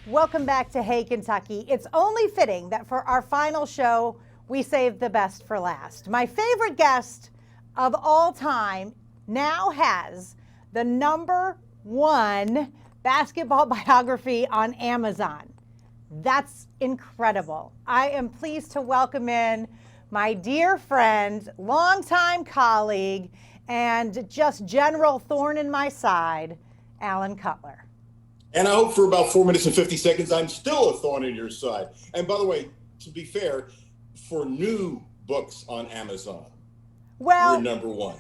Welcome back to Hey Kentucky. It's only fitting that for our final show, we saved the best for last. My favorite guest of all time now has the #1 basketball biography on Amazon. That's incredible. I am pleased to welcome in my dear friend, longtime colleague, and just general thorn in my side, Alan Cutler. And I hope for about 4 minutes and 50 seconds, I'm still a thorn in your side. And by the way, to be fair, for new books on Amazon, well, we're #1.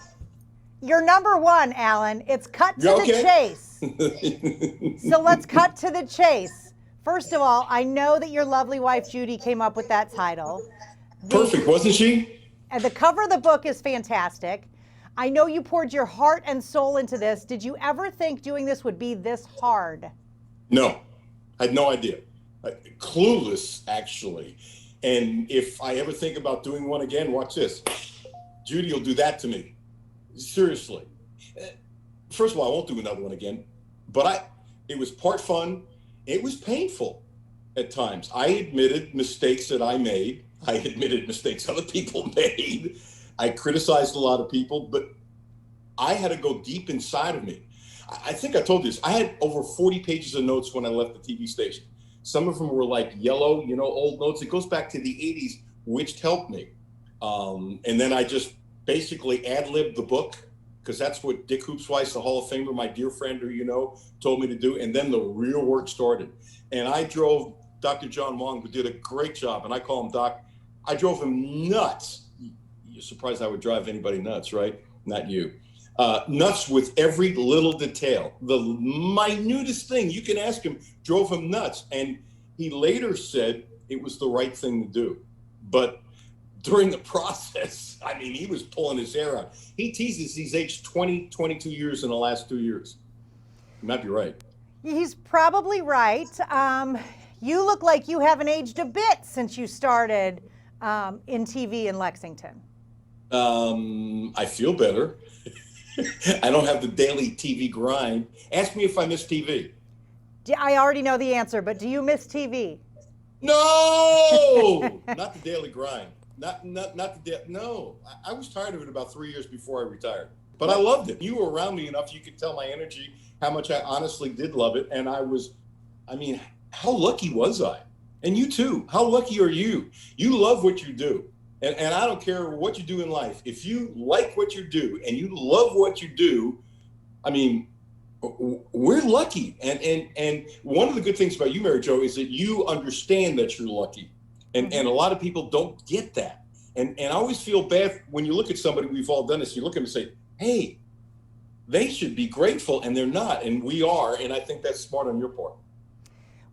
You're #1, Alan. It's cut to the chase. So let's cut to the chase. First of all, I know that your lovely wife, Judy, came up with that title. Perfect, wasn't she? And the cover of the book is fantastic. I know you poured your heart and soul into this. Did you ever think doing this would be this hard? No, I had no idea. Clueless, actually. And if I ever think about doing one again, watch this. Judy will do that to me. Seriously. First of all, I won't do another one again. But it was part fun. It was painful at times. I admitted mistakes that I made. I admitted mistakes other people made. I criticized a lot of people, but I had to go deep inside of me. I think I told you this. I had over 40 pages of notes when I left the TV station. Some of them were like yellow, old notes. It goes back to the 80s, which helped me. And then I just basically ad-libbed the book, because that's what Dick Hoopsweiss, the Hall of Famer, my dear friend who told me to do. And then the real work started. And I drove Dr. John Wong, who did a great job, and I call him Doc. I drove him nuts. You're surprised I would drive anybody nuts, right? Not you. Nuts with every little detail. The minutest thing you can ask him drove him nuts. And he later said it was the right thing to do. But during the process, he was pulling his hair out. He teases he's aged 20, 22 years in the last 2 years. You might be right. He's probably right. You look like you haven't aged a bit since you started in TV in Lexington. I feel better. I don't have the daily TV grind. Ask me if I miss TV. I already know the answer, but do you miss TV? No, not the daily grind. No, I was tired of it about 3 years before I retired, but I loved it. You were around me enough, you could tell my energy, how much I honestly did love it. And how lucky was I? And you too, how lucky are you? You love what you do. And I don't care what you do in life. If you like what you do and you love what you do, we're lucky. And one of the good things about you, Mary Jo, is that you understand that you're lucky. And a lot of people don't get that. And I always feel bad when you look at somebody, we've all done this, you look at them and say, hey, they should be grateful, and they're not. And we are. And I think that's smart on your part.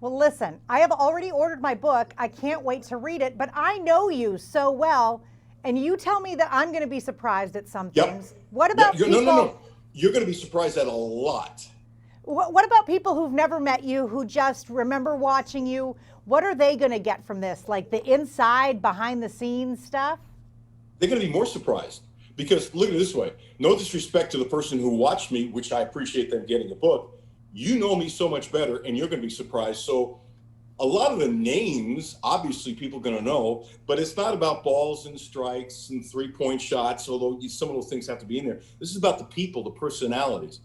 Well, listen, I have already ordered my book. I can't wait to read it, but I know you so well, and you tell me that I'm going to be surprised at some things. What about people? No. You're going to be surprised at a lot. What about people who've never met you, who just remember watching you? What are they going to get from this? Like the inside, behind the scenes stuff? They're going to be more surprised, because look at it this way. No disrespect to the person who watched me, which I appreciate them getting a book. You know me so much better, and you're going to be surprised. So a lot of the names, obviously people are going to know, but it's not about balls and strikes and 3-point shots, although some of those things have to be in there. This is about the people, the personalities.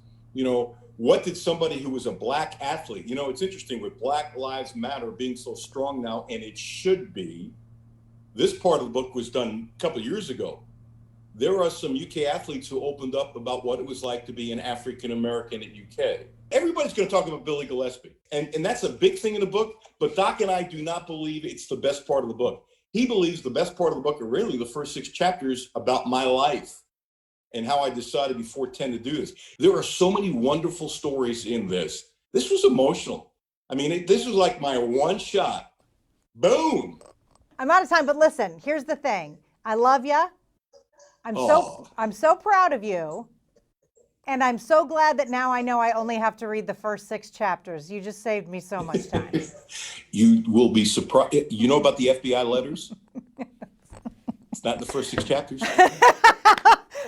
What did somebody who was a black athlete, it's interesting with Black Lives Matter being so strong now, and it should be. This part of the book was done a couple of years ago. There are some UK athletes who opened up about what it was like to be an African-American at UK. Everybody's going to talk about Billy Gillispie, and that's a big thing in the book, but Doc and I do not believe it's the best part of the book. He believes the best part of the book are really the first 6 chapters about my life and how I decided before 10 to do this. There are so many wonderful stories in this. This was emotional. This was like my one shot. Boom. I'm out of time, but listen, here's the thing. I love you. I'm so proud of you. And I'm so glad that now I know I only have to read the first 6 chapters. You just saved me so much time. You will be surprised. You know about the FBI letters? It's not in the first 6 chapters.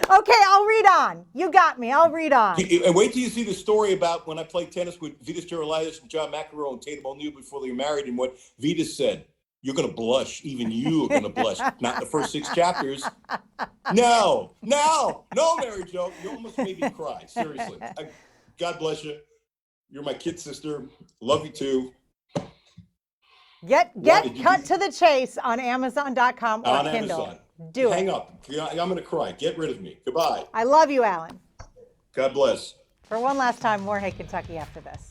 Okay, I'll read on. You got me. I'll read on. And wait till you see the story about when I played tennis with Vitas Gerulaitis and John McEnroe and Tatum O'Neal before they were married, and what Vitas said. You're going to blush. Even you are going to blush. Not in the first 6 chapters. No, Mary Jo. You almost made me cry. Seriously. God bless you. You're my kid sister. Love you too. Get Cut to the Chase on Amazon.com or on Kindle. Amazon. Do Hang it. up. I'm going to cry. Get rid of me. Goodbye. I love you, Alan. God bless. For one last time, more Hey Kentucky after this.